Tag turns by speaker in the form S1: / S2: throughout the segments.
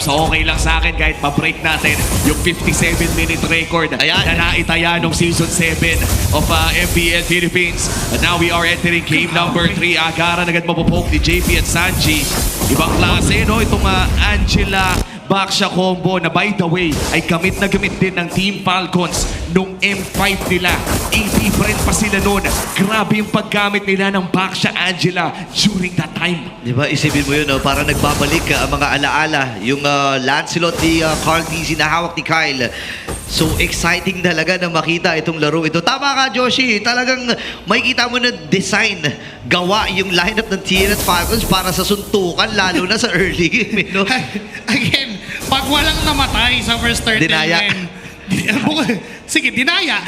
S1: So okay lang sa akin kahit pa-break natin yung 57-minute record
S2: Ayan.
S1: na naitaya nung Season 7 of MPL Philippines. And now we are entering game number 3. Agaran agad mapopoke ni JP at Sanji. Ibang klase, no? Itong Angela Baksha combo na by the way ay gamit na gamit din ng Team Falcons nung M5 nila. AP pa rin pa sila noon. Grabe yung paggamit nila ng Baksha Angela during that time.
S2: Di ba, isipin mo yun, no? Para nagbabalik ang mga alaala. Yung Lancelot ni Carl Dizzy na hawak ni Kyle. So exciting talaga na makita itong laro ito. Tama ka, Joshi. Talagang makikita mo na design, gawa yung lineup ng TNT Falcons para sa suntukan, lalo na sa early game. No?
S3: Again, pag walang namatay sa first 30
S2: Dinaya.
S3: Sige, dinaya.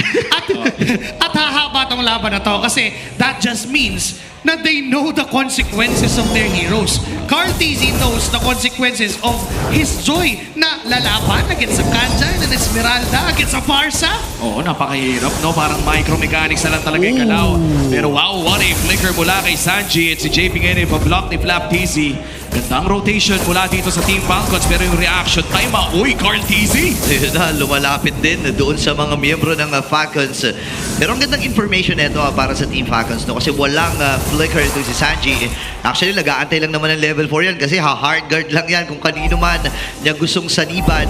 S3: At hahaba tong laban na to kasi that just means na they know the consequences of their heroes. Carl Dizzy knows the consequences of his Joy na lalaban against sa Kanja and Esmeralda against sa Farsa.
S1: Oo, napakahirap, no? Parang micromechanics na lang talaga yung galaw. Pero wow, what a flicker mula kay Sanji at si JP ngayon ay pa-block ni Flap TZ. Gandang rotation mula dito sa Team Falcons pero yung reaction time, uy, Carl TZ!
S2: Yun na, lumalapit din doon sa mga miyembro ng Falcons. Pero ang gandang information nito para sa Team Falcons, no? Kasi walang flicker ito si Sanji. Actually, nag-aantay lang naman ng level 4 yan kasi hard guard lang yan kung kanino man niya gustong saniban.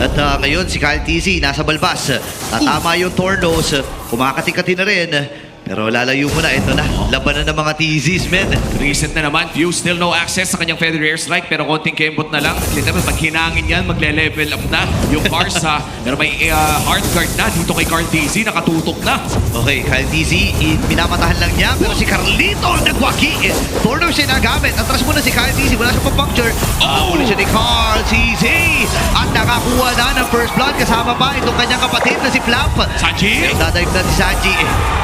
S2: At ngayon, si Kyle TZ nasa balbas. Tatama yung Tornos, kumakati-kati na rin. Pero lalayo mo na, ito na, labanan ng mga TZs, men.
S1: Recent na naman, Fuse still no access sa kanyang Feather Air Strike pero konting kembot na lang. Literal, pag hinangin yan, magle-level up na yung Farsa. Pero may hard guard na dito kay Carl TZ, nakatutok na.
S2: Okay, Kyle TZ, minamatahan lang niya. Pero si Carlito ang nagwaki. Torno siya nagamit. Atras muna si Kyle TZ, wala siya pa-puncture. Huli siya ni Carl TZ. At nakakuha na ng first blood. Kasama pa itong kanyang kapatid na si Flap.
S1: Sanji!
S2: Dadaig na si Sanji.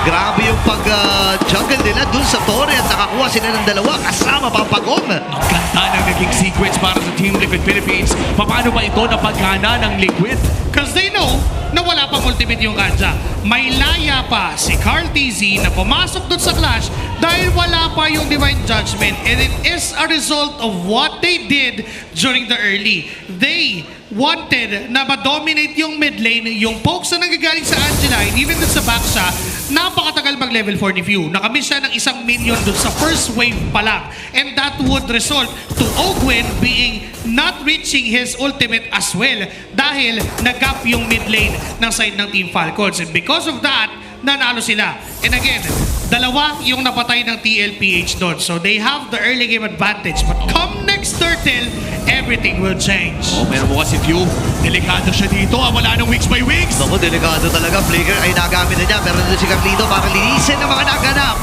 S2: Grabe yung pag-juggle nila dun sa Torre at nakakuha sila ng dalawa kasama Pampagong.
S1: Ang ganda ng naging sequence para sa Team Liquid Philippines. Paano ba ito napagana ng Liquid?
S3: Because they know na wala pang ultimate yung Kanja. May laya pa si Carl TZ na pumasok dun sa clash dahil wala pa yung Divine Judgment, and it is a result of what they did during the early. They wanted na ma-dominate yung mid lane, yung pokes na nanggagaling sa Angela and even dun sa Baksha. Napakatagal mag-level 4 ni Few. Nakamiss siya ng isang minion dun sa first wave pa lang. And that would result to Ogwen being not reaching his ultimate as well dahil nag-gap yung mid lane ng side ng Team Falcons. And because of that, nanalo sila. And again, dalawa yung napatay ng TLPH doon. So they have the early game advantage. But come next Turtle, everything will change.
S1: Oh, pero mo kasi Few, delikado siya dito. Wala nang wings by wings.
S2: Naku, delikado talaga. Flicker ay nagamit na niya. Pero nandun si Carlito para linisin ang mga naganap.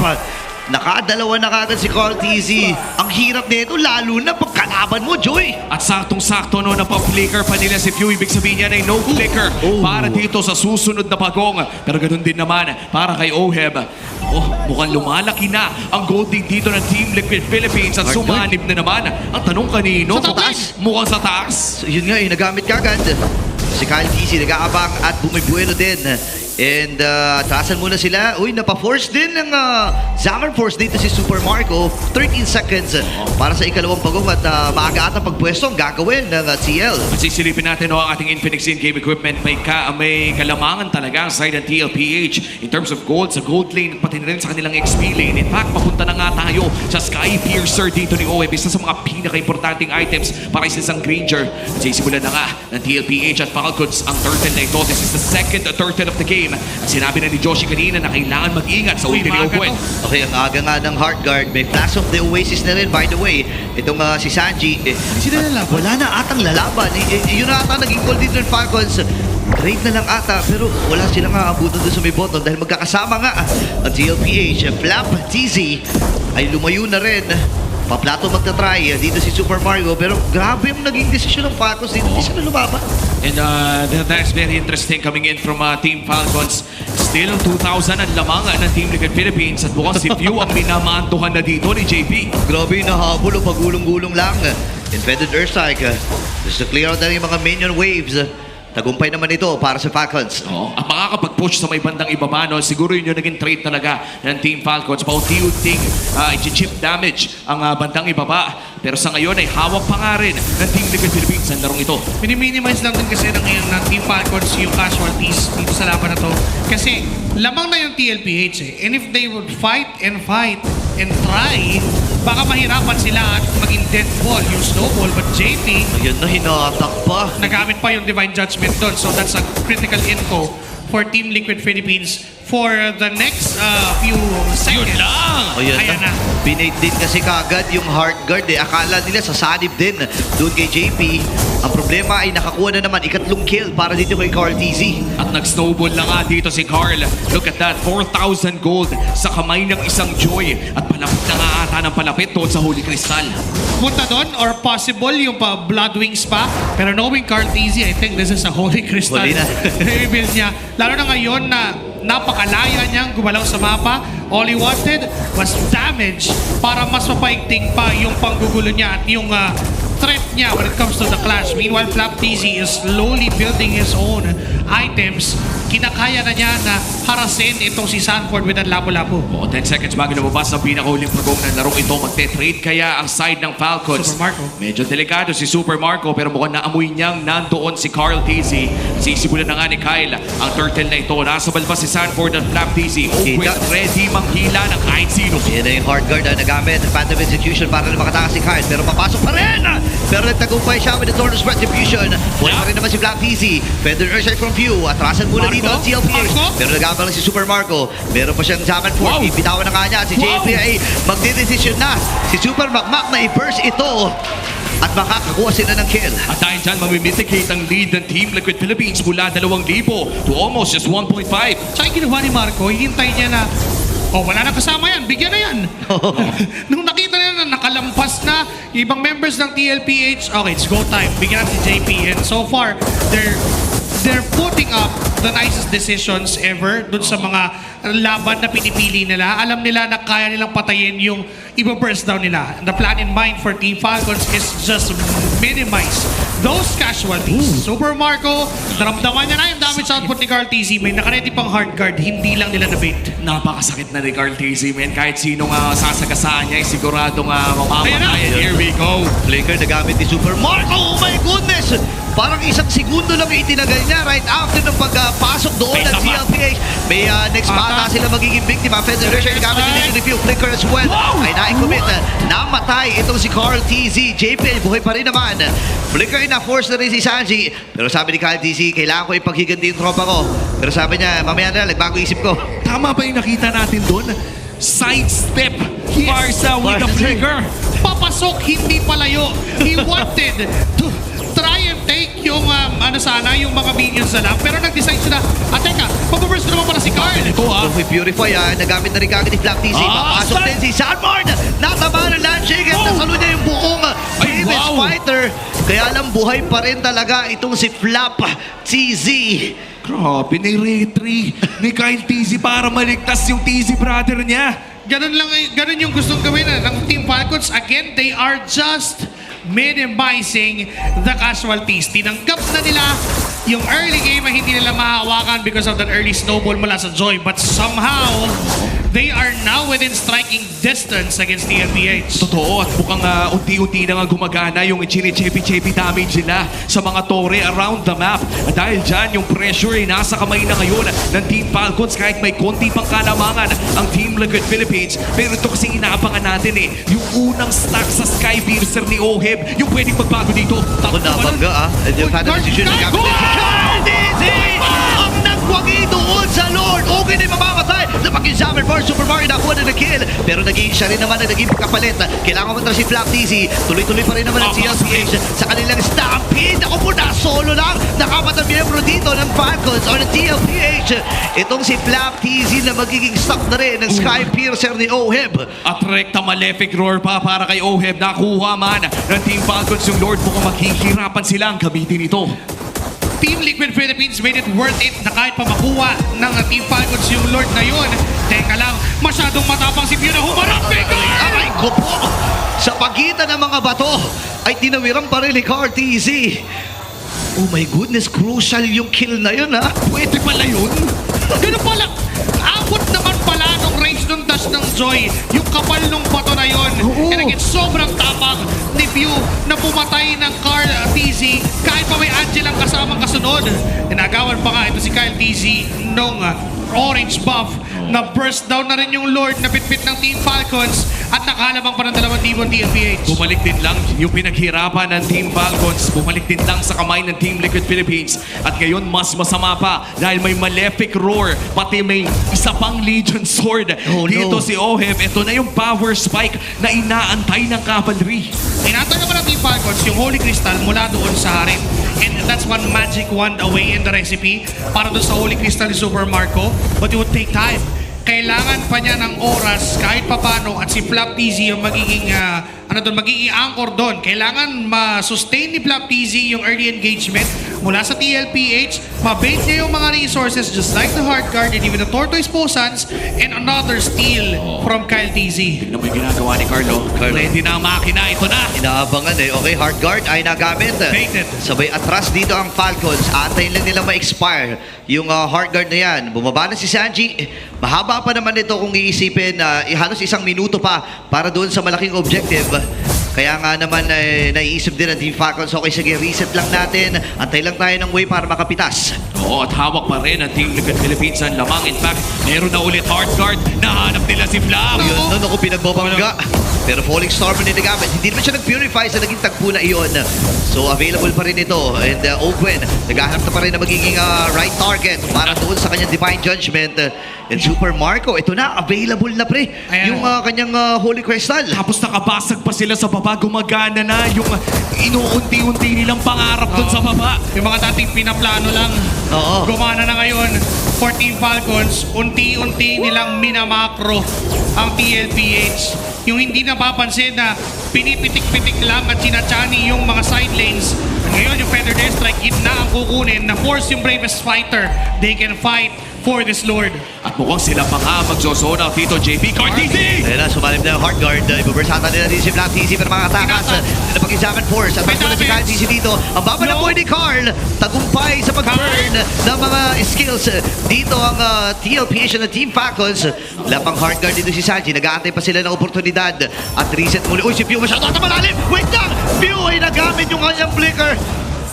S2: Nakadalawa na kagad si Carl TZ. Ang hirap nito, lalo na pagkalaban mo, Joy.
S1: At saktong-sakto no, na-flicker pa nila si Few. Ibig sabihin niya ay no flicker para dito sa susunod na pagong. Pero ganoon din naman para kay Oheb. Oh, mukhang lumalaki na ang gold lead dito ng Team Liquid Philippines at sumanib na naman. Ang tanong kanino?
S3: Sa taas.
S1: Mukhang sa taas.
S2: So, yun nga, nagamit kagad. Si Kyle TZ nag-aabang at bumibuelo din. And atrasan muna sila. Uy, napa-force din ng Zammer Force dito si Super Marco. 13 seconds para sa ikalawang pagong at maaga ata pagpwesto ang gagawin ng CL.
S1: At sisilipin natin no, ang ating Infinix in-game equipment. May kalamangan talaga ang side ng TLPH in terms of gold sa gold lane pati rin sa kanilang XP lane. In fact, papunta na nga tayo sa Sky Piercer dito ni OEB. Isa sa mga pinaka-importanting items para sa isang Granger. At sisimulan na nga ng TLPH at Falcons ang turtle na ito. This is the second turtle of the game. At sinabi na ni Joshi kanina na kailangan mag-ingat sa ulti ni Ogwen.
S2: Okay, ang aga nga ng Heart Guard. May Flash of the Oasis na rin, by the way. Itong si Sanji.
S3: Sino lalaban?
S2: Wala na atang lalaban. Yun na ata naging goal dito ng Falcons. Trade na lang ata, pero wala silang aabutan doon sa may bottom dahil magkakasama nga ang TLPH. Flap TZ ay lumayo na rin. Paplato magta-try dito si Super Mario, pero grabe yung naging desisyon ng Falcons dito. Hindi sila lumaban.
S1: And that's very interesting coming in from Team Falcons. Still 2,000 ang lamang ng Team Liquid Philippines at bukas si Few ang minamantuhan na dito ni JP.
S2: Grabe, nahabol o pagulong-gulong lang. Infected Earthstrike. Just to clear out na yung mga minion waves. tagumpay naman ito para sa Falcons.
S1: Oo. At makakapag-push sa may bandang ibaba, no? Siguro yun yung naging trait talaga ng Team Falcons. Paunti-unting i-chip damage ang bandang ibaba. Pero sa ngayon ay hawak pa nga rin ng Team Liquid Philippines ang larong ito.
S3: Minimize lang din kasi ng Team Falcons yung casualties dito sa laban na to. Kasi lamang na yung TLPH eh. And if they would fight and try, baka mahirapan sila at maging dead ball yung snowball. But JP,
S2: Ayun na, hinatak pa.
S3: nagamit pa yung Divine Judgment doon. So that's a critical info for Team Liquid Philippines for the next few seconds.
S1: Yun lang!
S2: Ayun
S3: Ayan na.
S2: Binate din kasi kagad yung hard guard eh. Akala nila sasanib din doon kay JP. Ang problema ay nakakuha na naman ikatlong kill para dito kay Carl TZ.
S1: At nag-snowball na nga dito si Carl. Look at that, 4,000 gold sa kamay ng isang Joy. At palapit na nga ata ng palapit doon sa Holy Crystal.
S3: Punta doon or possible yung pa Blood Wings pa. Pero knowing Carl TZ, I think this is a Holy Crystal.
S2: Huli na.
S3: Reveal niya. Lalo na ngayon na napakalaya niyang gumalaw sa mapa. All he wanted was damage para mas mapaigting pa yung panggugulo niya at yung threat niya when it comes to the clash. Meanwhile, Flap TZ is slowly building his own items. Kinakaya na niya na harasin itong si Sanford with that lapu-lapu.
S1: O, 10 seconds bago lumabas ang pinakahuling pagong ng larong ito. Magte-trade kaya ang side ng Falcons.
S3: Super Marco.
S1: Medyo delikado si Super Marco pero mukhang naamoy niyang nandoon si Carl TZ. Sisimulan na nga ni Kyle ang turtle na ito. Nasa balbas si Sanford at Flap TZ.
S2: Kita.
S1: Ready manghila ng kahit sino.
S2: Yan na yung hard guard na nagamit ng Phantom Execution para na makatakas si Kyle. Pero papasok pa rin! Pero nagtagumpay siya with the Tornus Retribution. Mula pa rin naman si Black TZ. Feather Earthside from View. Atrasan muna
S3: Marco?
S2: dito ang TLPH.
S3: Marco?
S2: Pero nagabang si Super Marco. Meron pa siyang Zaman Force.
S1: Wow!
S2: Bitawan na nga niya. Si
S1: Wow!
S2: JP ay magdidesisyon na. Si Super Macmac na i-burst ito. At makakakuha sila ng kill.
S1: At dahil dyan, mamimitigate ang lead ng Team Liquid Philippines mula 2,000 to almost just 1.5.
S3: Tsaka yung ginawa ni Marco, hintay niya na, wala na kasama yan, bigyan na yan. Nung nakita niya na nakalampas na ibang members ng TLPH, okay, it's go time. Bigyan natin si JP. And so far, they're putting up the nicest decisions ever dun sa mga laban na pinipili nila. Alam nila na kaya nilang patayin yung iba-burst down nila. The plan in mind for Team Falcons is just minimize those casualties. Super Marco, naramdaman niya na yung damage output ni Carl TZ. May nakaredy pang hard guard, hindi lang nila na-bait.
S1: Napakasakit na ni Carl TZ, man. Kahit sino nga sasagasaan niya, ay siguradong
S3: Ayan na.
S1: mamamatayan. Here we go.
S2: Flicker na gamit ni Super Marco. Oh my goodness! Parang isang segundo lang itinagal niya right after ng pagpasok doon
S1: May
S2: ng
S1: isa pa.
S2: TLPH. May next bata sila magiging biktima. Federation gamit ni Nicky Flicker as well.
S1: Wow!
S2: Ay na-commit. Namatay itong si Carl TZ. JP, buhay pa rin naman. Flicker na-force na rin si Sanji. Pero sabi ni Carl TZ, kailangan ko ipaghiganti yung tropa ko. Pero sabi niya, mamaya na, nagbago isip ko.
S1: Tama ba yung nakita natin doon? Sidestep. Barca with the
S2: Barca.
S1: flicker.
S3: Papasok, hindi palayo. He wanted to try and take yung yung mga minions na lang. Pero nag-decide sila, teka, pag-burst naman pala si Carl.
S1: Ito
S2: With Purify, nagamit na rin kagad ni Black TZ. Papasok
S1: start.
S2: din si Sanford. Natama ng landshake at
S1: Wow.
S2: nasalo niya yung buong
S1: Ay,
S2: famous
S1: wow.
S2: fighter. Kaya lang buhay pa rin talaga itong si Flap TZ.
S1: Grabe, ni-retry ni Kyle TZ para maligtas yung TZ brother niya.
S3: Ganun yung gustong gawin ng Team Falcons. Again, they are just minimizing the casualties. Tinanggap na nila yung early game na hindi nila mahawakan because of that early snowball mula sa Joy. But somehow, they are now within striking distance against TLPH.
S1: Totoo, at mukhang unti-unti na nga gumagana yung chini-chepi-chepi damage nila sa mga tore around the map. At dahil dyan, yung pressure ay nasa kamay na ngayon ng Team Falcons kahit may konti pang kalamangan ang Team Liquid Philippines. Pero ito kasing inaabangan natin yung unang stack sa Sky Piercer ni Oheb, yung pwedeng magbago dito.
S2: Ako nabangga And yung Phantom Decision na gamit din si Carl TZ. Ang nagwagi doon sa Lord. Okay na mamamatay. Napag-in Summer Force, Super Mario nakuha na kill. Pero naging siya rin naman na naging pagkapalit. Kailangan mo si Flap TZ. Tuloy-tuloy pa rin naman ang TLPH sa kanilang stampede. Ako po na solo lang. Nakapat ang miyembro dito ng Falcons o ng TLPH. Itong si Flap TZ na magiging stuck na rin ng Sky Piercer ni Oheb.
S1: At rekta malefic roar pa para kay Oheb. Nakuha man ng Team Falcons yung Lord. Mukhang maghihirapan silang gamitin ito.
S3: Team Liquid Philippines made it worth it na kahit pa makuha ng Team Falcons yung Lord na yun. Teka lang, masyadong matapang si Pio na humarap.
S2: Aray ko po! Sa pagitan ng mga bato ay tinawiran pa rin ni Carl TZ. Oh my goodness, crucial yung kill na yun ha.
S1: Pwede pala yun.
S3: Ganun pala. Abot naman pala nung range nung dash ng Joy. Yung kapal nung bato na yun.
S1: Oo.
S3: And again, sobrang tapang ni Pew na pumatay ng Carl TZ kahit pa may Angelang kasamang kasunod. Inagawan pa nga ito si Kyle TZ nung orange buff na burst down na rin yung Lord na bitbit ng Team Falcons at nakalabang pa ng dalawang team ng TFPH.
S1: Bumalik din lang yung pinaghirapan ng Team Falcons. Bumalik din lang sa kamay ng Team Liquid Philippines. At ngayon, mas masama pa dahil may Malefic Roar. Pati may isa pang Legion Sword.
S2: Oh, no.
S1: Dito si Oheb. Ito na yung power spike na inaantay ng cavalry.
S3: Inatay naman ng Team Falcons yung Holy Crystal mula doon sa harem. And that's one magic wand away in the recipe para doon sa Holy Crystal ni Super Marco. But it would take time. Kailangan pa niya ng oras kahit papano at si Flap TZ yung magiging magiging anchor doon. Kailangan ma-sustain ni Flap TZ yung early engagement mula sa TLPH. Mabait niya yung mga resources just like the Heart Guard and even the Tortoise Posans and another steal from Kyle TZ.
S1: Tignan mo yung ginagawa ni Carlo. Ready na ang makina. Ito na.
S2: Inaabangan eh. Okay, Heart Guard ay nagamit.
S3: Baited.
S2: Sabay atras dito ang Falcons. Antayin lang nila ma-expire yung Heart Guard na yan. Bumaba na si Sanji. Mahaba pa naman ito kung iisipin na halos isang minuto pa para doon sa malaking objective. Kaya nga naman naiisip din ang Team Falcons. Okay, sige, reset lang natin. Antay lang tayo ng way para makapitas.
S1: Oo, at hawak pa rin ang Team Liquid Philippines ang lamang. In fact, meron na ulit Heart Guard. Nahanap nila si Flam.
S2: Yun, no, ako pinagbabangga. Pero Falling Storm na ninagamit. Hindi naman siya nag-purify sa naging tagpo na iyon. So, available pa rin ito. And Ogwen, naghahanap na pa rin na magiging right target para doon sa kanyang Divine Judgment. And Super Marco, ito na, available na pre.
S3: Ayan.
S2: Yung kanyang Holy Crystal.
S1: Tapos nakabasag pa sila sa baba. Gumagana na yung inuunti-unti nilang pangarap doon sa baba.
S3: Yung mga dating pinaplano lang,
S2: Oo.
S3: gumana na ngayon for Team Falcons. Unti-unti nilang minamakro ang TLPH. Yung hindi napapansin na pinipitik-pitik lang at sinachani yung mga side lanes. Ngayon yung Feather Death Strike, gitna ang kukunin na force yung bravest fighter. They can fight for this Lord.
S1: At mukhang sila pa nga magsosona dito, JP Cortese!
S2: Ayun na, sumalim na yung Heart Guard. Ibubursatan nila din si Black TZ para mga atakas. Na pag-examine force. At pagpunta si Kyle TZ dito. Ang baba na
S3: No.
S2: boy ni Carl. Tagumpay sa pag-burn ng mga skills. Dito ang TLPH na Team Falcons. Lapang Heart Guard dito si Sanji. Nag-aantay pa sila ng oportunidad. At reset muli. Uy, si Pew masyado at malalim. Wait lang! Pew ay nagamit yung kanyang flicker.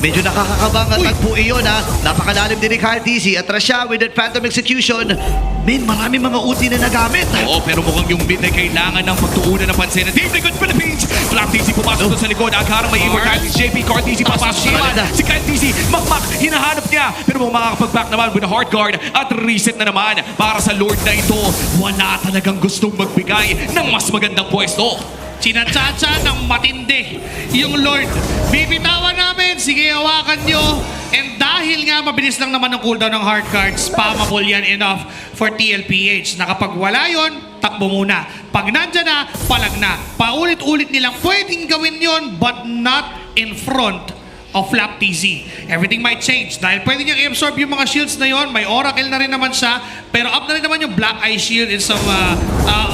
S2: Medyo nakakakabang at tagpo iyon ha. Napakalalim din ni Kyle TZ. Atras siya with that Phantom Execution. Man, marami mga ulti na nagamit.
S1: Oo, pero mukhang yung mid ay kailangan ng pagtuunan ng pansin ng Team Liquid Philippines. Flap TZ pumasok doon sa likod. Agharang may immortality. JP Cortese papasok naman. Si Kyle TZ, makmak, hinahanap niya. Pero makakapag-back naman with a Heart Guard at reset na naman para sa Lord na ito. Wala talagang gustong magbigay ng mas magandang pwesto.
S3: Sinatsacha ng matindi yung Lord. Bibitawan namin, sige hawakan nyo. And dahil nga mabilis lang naman ang cooldown ng Heart Guards, spammable yan enough for TLPH. Na kapag wala yun, takbo muna. Pag nandyan na, palag na. Paulit-ulit nilang pwedeng gawin yon but not in front of Flap TZ. Everything might change dahil pwede niyang i-absorb yung mga shields na yon. May Oracle na rin naman siya. Pero up na rin naman yung Black Eye Shield and some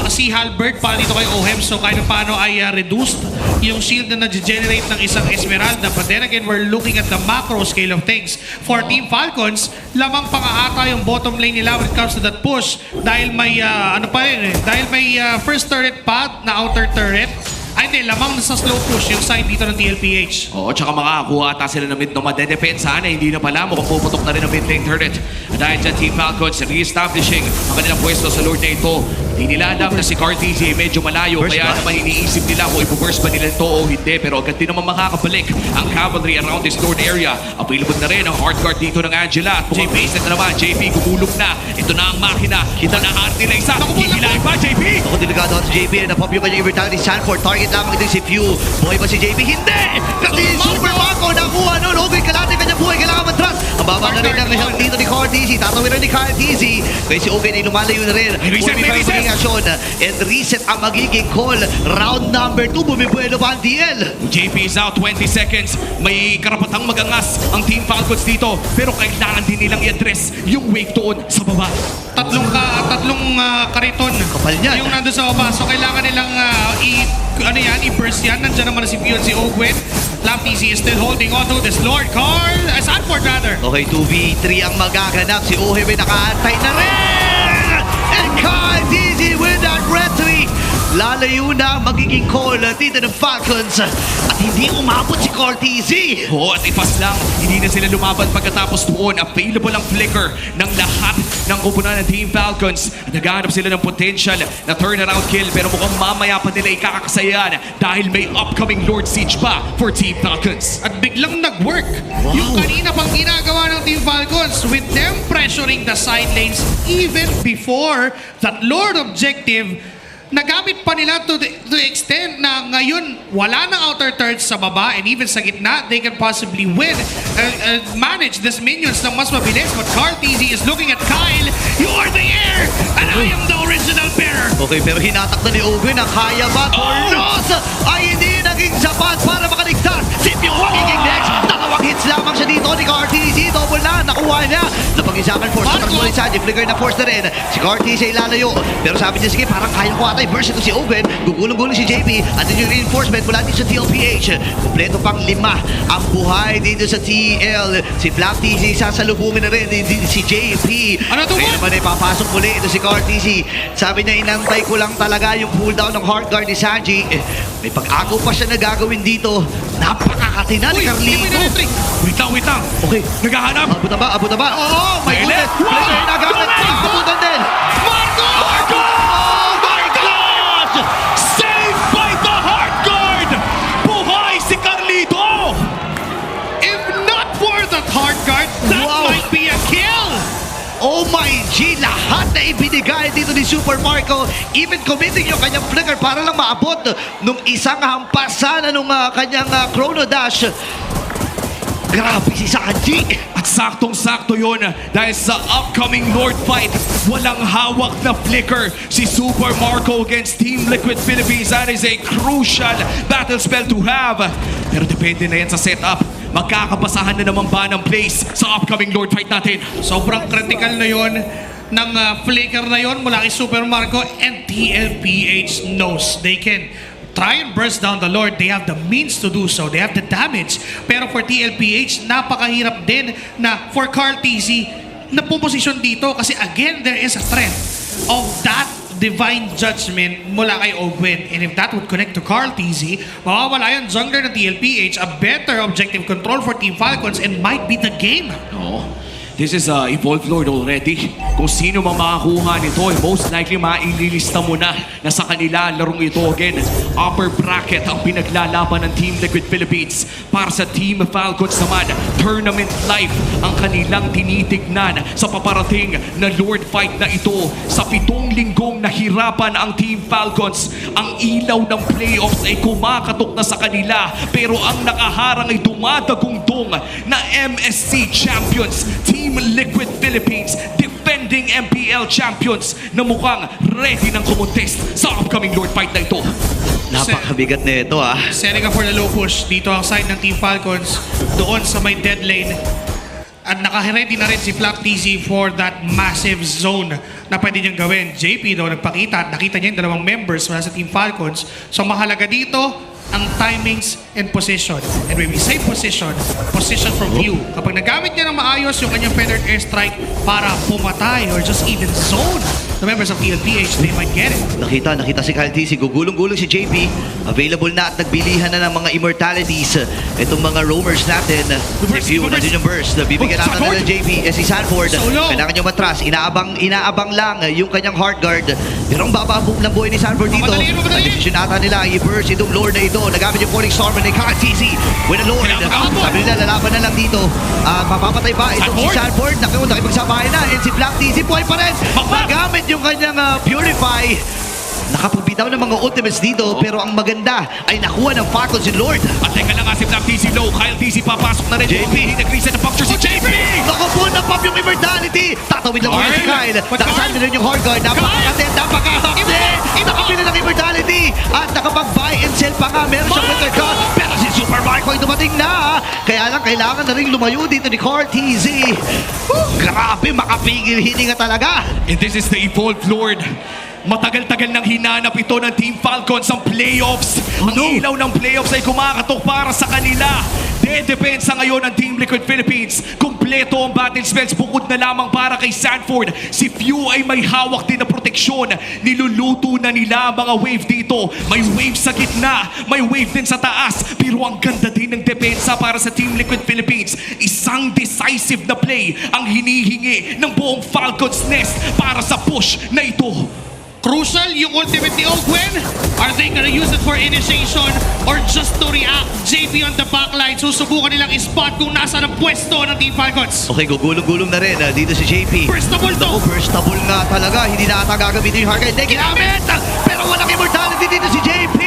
S3: Sea Halberd para dito kay Oheb. So kahit paano ay reduced yung shield na nag-generate ng isang Esmeralda. But then again, we're looking at the macro scale of things. For Team Falcons, lamang pa nga ata yung bottom lane nila when it comes to that push. Dahil may, dahil may first turret pa na outer turret. Ay hindi, lamang sa slow push yung side dito ng TLPH.
S1: Oo, tsaka makakakuha ata sila ng mid no madedepensa na hindi na pala mukhang puputok na rin ang mid lane turret. At dahil dyan Team Falcons re-establishing ang kanilang pwesto sa Lord na ito. Hindi nila alam na si Cortese medyo malayo
S2: Burst
S1: kaya
S2: ba?
S1: naman iniisip nila kung ipuburst ba nila ito o hindi. Pero agad din naman makakabalik ang cavalry around this Lord area. Available na rin ang Heart Guard dito ng Angela. At mukhang base na naman, JP gumulog na. Ito na ang makina. Kita na ang nila isa. Hihilahin pa, JP!
S2: Ako delikado si JP. Napop yung kanyang immortality. Sanford, target lamang din si Pew. Buhay ba si JP? Hindi! Kasi Super Marco nakuha nun. Okay, kalate kanyang buhay. Kailangan matras. Ang baba na rin ang isang dito ni Carl Cortese. Tatawin rin ni Kyle TZ. Kaya si Ogen ay lumalayo na rin.
S1: May reset, may reset.
S2: Magiging aksyon. And reset ang magiging call. Round number 2. Bumibuelo pa ang DL.
S1: JP is out 20 seconds. May karapatang magangas ang Team Falcons dito. Pero kailangan din nilang i-address yung wave doon sa baba.
S3: Tatlong kariton
S2: Kapal niyan.
S3: yung nandun sa baba. So kailangan nilang i-burst yan. Nandiyan naman si Pion, si Ogwen. Laptz is still holding on to this Lord Carl. Sanford rather.
S2: Okay, 2v3 ang magaganap. Si Ohe may nakaantay na rin! And Kyle TZ with that red 3. Lalayo na magiging call dito ng Falcons. At hindi umabot si Cortese.
S1: Oo, at ipas lang, hindi na sila lumaban pagkatapos doon. Available ang flicker ng lahat ng kupunan ng Team Falcons. At naghahanap sila ng potential na turnaround kill. Pero mukhang mamaya pa nila ikakakasayan dahil may upcoming Lord Siege pa for Team Falcons.
S3: At biglang nag-work. Yung kanina pang ginagawa ng Team Falcons with them pressuring the side lanes even before that Lord objective. Nagamit pa nila to the extent na ngayon wala na outer thirds sa baba and even sa gitna they can possibly win manage these minions ng mas mabilis, but Cortese is looking at Kyle. You are the heir and I am the original bearer.
S2: Okay, pero hinatak na ni Owen na kaya ba? Tornos ay hindi naging sapat para makaligtas. Si Pio magiging next. Dalawang hits lamang siya dito ni Cortese. Double na, nakuha niya. Napag-isakan force na parang Sanji. Flicker na force na rin. Si Cortese ay lalayo. Pero sabi niya, sige, parang kaya ko ata i-burst ito si Owen. Gugulong-gulong si JP. At yung reinforcement mula dito sa TLPH. Kompleto pang 5 ang buhay dito sa TL. Si Laptz sasalubungin na rin si JP.
S3: Ano to,
S2: Kaya naman ay papasok muli ito si Cortese. Sabi niya, inantay ko lang talaga yung cooldown ng hard guard ni Sanji. May pag-agaw pa siya na gagawin dito. Napakakatina ni Carlito.
S1: Wait lang.
S2: Okay.
S1: Naghahanap.
S2: Abot na ba? Abot na ba? Oh my goodness!
S1: Wow!
S2: Flicker na gamit. Abutan din.
S1: Marco!
S2: Oh my gosh!
S1: Saved by the Heart Guard! Buhay si Carlito!
S3: If not for that hard guard, that
S2: Wow.
S3: might be a kill.
S2: Oh my G! Lahat na ibinigay dito ni Super Marco. Even committing yung kanyang flicker para lang maabot nung isang hampasan nung kanyang chrono dash. Grabe si Sanji!
S1: At saktong-sakto yun dahil sa upcoming Lord fight, walang hawak na flicker si Super Marco against Team Liquid Philippines. That is a crucial battle spell to have. Pero depende na yan sa setup. Magkakabasahan na naman ba ng place sa upcoming Lord fight natin?
S3: Sobrang critical na yon ng flicker na yon mula kay Super Marco, and TLPH knows they can try and burst down the Lord. They have the means to do so. They have the damage. Pero for TLPH, napakahirap din na for Carl TZ na puposisyon dito kasi again, there is a threat of that divine judgment mula kay Ogwen. And if that would connect to Carl TZ, mawawala yung jungler ng TLPH, a better objective control for Team Falcons, and might be the game.
S1: No. This is Evolved Lord already. Kung sino mang makakuha nito, most likely maililista mo na sa kanila ang larong ito. Again, upper bracket ang pinaglalaban ng Team Liquid Philippines. Para sa Team Falcons naman, tournament life ang kanilang tinitignan sa paparating na Lord fight na ito. Sa 7 linggong nahirapan ang Team Falcons, ang ilaw ng playoffs ay kumakatok na sa kanila. Pero ang nakaharang ay dumadagungdong na MSC Champions, Team Liquid Philippines, defending MPL champions na mukhang ready ng kumontest sa upcoming Lord fight na ito.
S2: Napakabigat na ito
S3: Setting up for the low push. Dito ang side ng Team Falcons. Doon sa may dead lane. At naka-ready na rin si Flap TZ for that massive zone na pwede niyang gawin. JP daw nagpakita at nakita niya yung dalawang members mula sa Team Falcons. So mahalaga dito ang timings and position. And when we say position from view. Kapag nagamit niya ng maayos yung kanyang feathered airstrike para pumatay or just even zone the members of TLPH, they might get it.
S2: Nakita si Kyle TZ. Gugulong-gulong si JP. Available na at nagbilihan na ng mga immortalities. Itong mga roamers natin. Si View, nandun yung burst. Bibigyan natin na ng JP. Si Sanford.
S3: Solo.
S2: Kailangan niya matras. Inaabang lang yung kanyang hard guard. Pero ang baba ng buhay ni Sanford dito.
S3: Mamadaliin.
S2: Ang desisyon nata nila i-burst itong Lord na ito. Nagamit yung Falling Storm ni Kyle TZ. With a Lord. Sabi nila, lalaban na lang dito. Mapapatay ba itong si Sanford? Nakipagsabahay na. And si Black TZ buhay pa rin. Magamit yung kanyang Purify. Nakapagpitaw ng mga ultimates dito, pero ang maganda ay nakuha ng Falcon si Lord.
S1: At teka lang nga si Black TZ low. Kyle TZ papasok na rin.
S2: JP.
S1: Hindi nag-reset ng puncture si JP.
S2: Naku po, napop yung immortality. Tatawid lang muna si Kyle.
S3: But
S2: Nakasaan
S3: Kyle-
S2: din yung Horgard. Napakakatid, napakahapde. Nakapili ng immortality. At nakapag-buy and sell pa nga. Meron siyang winter cut. Pero si Super Marco ay dumating na. Kaya lang, kailangan na rin lumayo dito ni Carl TZ. Grabe, makapigil hininga talaga.
S1: And this is the Evolved Lord. Matagal-tagal nang hinanap ito ng Team Falcons ang playoffs. Ang ilaw ng playoffs ay kumakatok para sa kanila. Dedepensa ngayon ang Team Liquid Philippines. Kumpleto ang battle spells bukod na lamang para kay Sanford. Si Few ay may hawak din na proteksyon. Niluluto na nila ang mga wave dito. May wave sa gitna, may wave din sa taas. Pero ang ganda din ng depensa para sa Team Liquid Philippines. Isang decisive na play ang hinihingi ng buong Falcons Nest para sa push na ito.
S3: Crucial yung ultimate ni Ogwen. Are they gonna use it for initiation or just to react? JP on the backline. Susubukan nilang i-spot kung nasa ang pwesto ng Team Falcons.
S2: Okay, gugulong-gulong na rin dito si JP.
S3: Burstable to.
S2: Naku, burstable nga talaga. Hindi na ata gagamitin yung Hurricane. Hindi ginamit! Pero walang immortality dito si JP!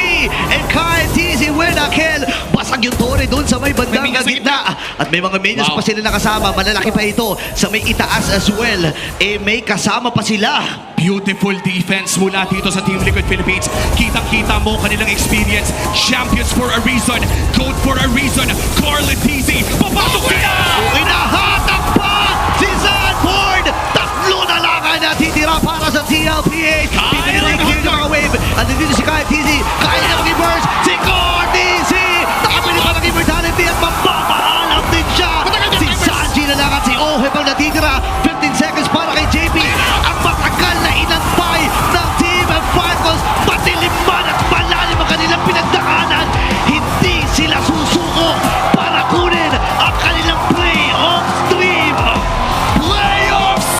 S2: And Kyle TZ win a kill. Basag yung Torre doon sa may bandang
S1: May minions sa
S2: gitna. At may mga minions
S1: Wow.
S2: pa sila nakasama. Malalaki pa ito sa may itaas as well. May kasama pa sila.
S1: Beautiful defense mula dito sa Team Liquid Philippines. Kitang-kita mo kanilang experience. Champions for a reason. Gold for a reason. Carl and TZ. Papasok sila!
S2: Inahatak pa si Sanford! Tatlo na lang ang natitira para sa TLPH.
S1: Kyle
S2: Pinili yung mga wave. At dito si Kyle TZ. Kaya na